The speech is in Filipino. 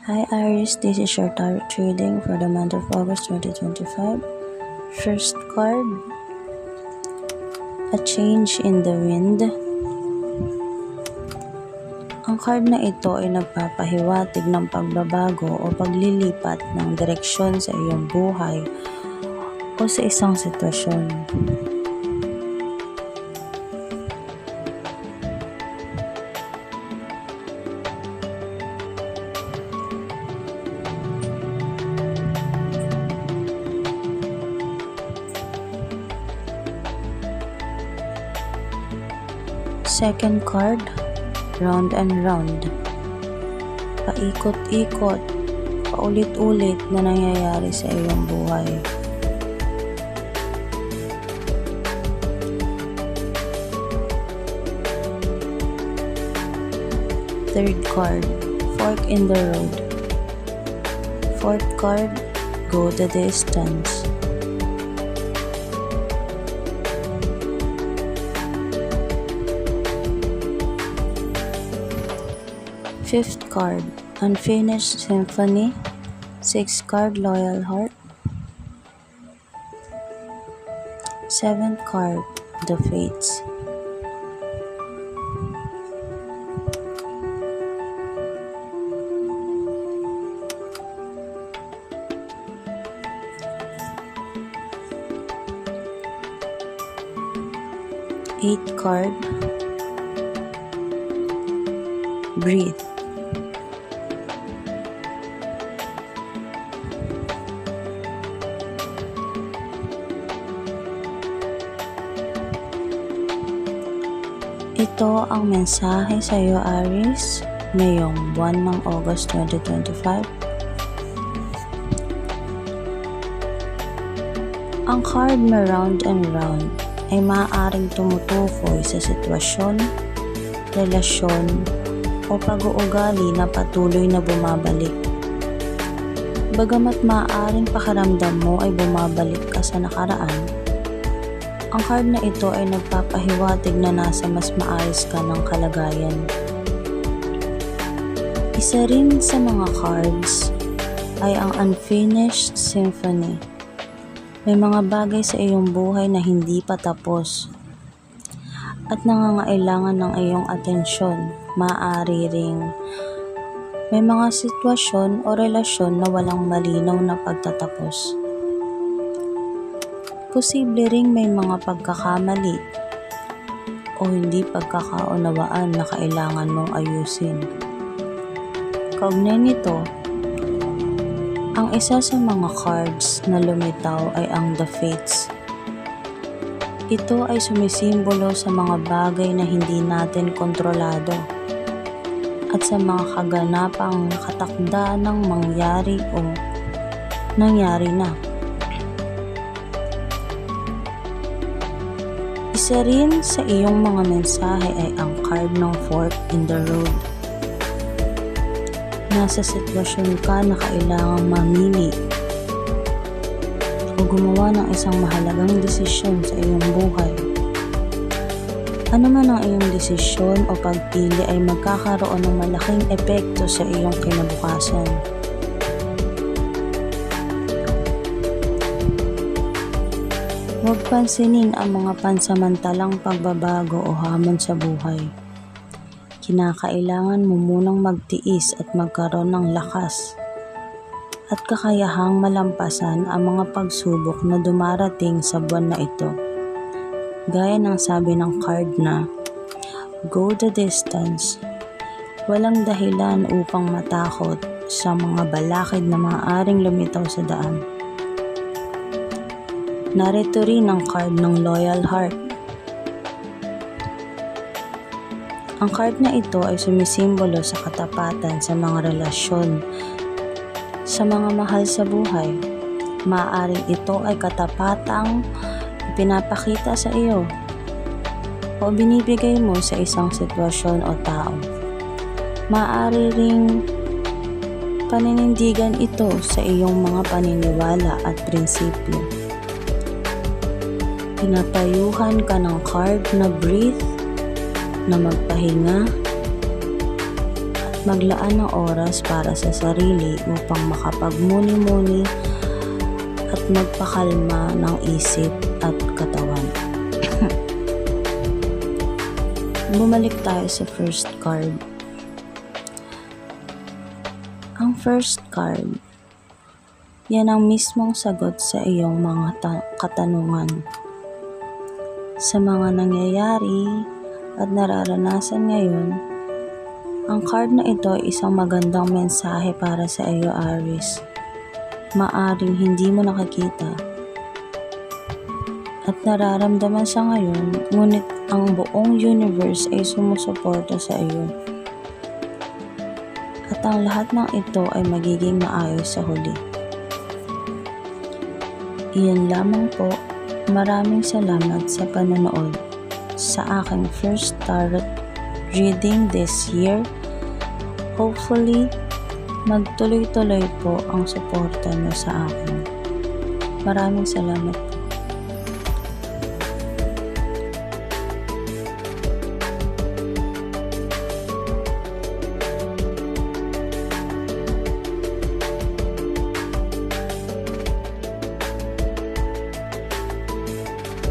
Hi Aries, this is your tarot reading for the month of August 2025. First card, a change in the wind. Ang card na ito ay nagpapahiwatig ng pagbabago o paglilipat ng direksyon sa iyong buhay o sa isang sitwasyon. Second card, round and round. Paikot-ikot, paulit-ulit na nangyayari sa iyong buhay. Third card, fork in the road. Fourth card, go the distance. Fifth card, unfinished symphony. Sixth card, loyal heart. Seventh card, the fates. Eighth card, breathe. Ito ang mensahe sa iyo, Aries, ngayong buwan ng August 2025. Ang card na round and round ay maaaring tumutukoy sa sitwasyon, relasyon, o pag-uugali na patuloy na bumabalik. Bagamat maaaring pakiramdam mo ay bumabalik ka sa nakaraan, ang card na ito ay nagpapahiwatig na nasa mas maayos ka ng kalagayan. Isa rin sa mga cards ay ang unfinished symphony. May mga bagay sa iyong buhay na hindi pa tapos at nangangailangan ng iyong atensyon. Maaari ring may mga sitwasyon o relasyon na walang malinaw na pagtatapos. Posible ring may mga pagkakamali o hindi pagkakaunawaan na kailangan mong ayusin. Kaugnay nito, ang isa sa mga cards na lumitaw ay ang The Fates. Ito ay sumisimbolo sa mga bagay na hindi natin kontrolado at sa mga kaganapang nakatakda ng mangyari o nangyari na. Isa rin sa iyong mga mensahe ay ang card ng fork in the road. Nasa sitwasyon ka na kailangang mamili o gumawa ng isang mahalagang desisyon sa iyong buhay. Ano man ang iyong desisyon o pagpili ay magkakaroon ng malaking epekto sa iyong kinabukasan. Huwag pansinin ang mga pansamantalang pagbabago o hamon sa buhay. Kinakailangan mo munang magtiis at magkaroon ng lakas at kakayahang malampasan ang mga pagsubok na dumarating sa buwan na ito. Gaya ng sabi ng card na, go the distance. Walang dahilan upang matakot sa mga balakid na maaaring lumitaw sa daan. Narito rin ang card ng loyal heart. Ang card na ito ay sumisimbolo sa katapatan sa mga relasyon, sa mga mahal sa buhay. Maaaring ito ay katapatang ipinapakita sa iyo o binibigay mo sa isang sitwasyon o tao. Maaari ring paninindigan ito sa iyong mga paniniwala at prinsipyo. Pinapayuhan ka ng card na breathe, na magpahinga, at maglaan ng oras para sa sarili upang makapagmuni-muni at magpakalma ng isip at katawan. Bumalik tayo sa first card. Ang first card, yan ang mismong sagot sa iyong mga katanungan. Sa mga nangyayari at nararanasan ngayon, ang card na ito ay isang magandang mensahe para sa iyo, Aries. Maaring hindi mo nakikita at nararamdaman sa ngayon, ngunit ang buong universe ay sumusuporta sa iyo. At ang lahat ng ito ay magiging maayos sa huli. Iyan lamang po. Maraming salamat sa panonood sa aking first tarot reading this year. Hopefully, magtuloy-tuloy po ang suporta niyo sa akin. Maraming salamat po.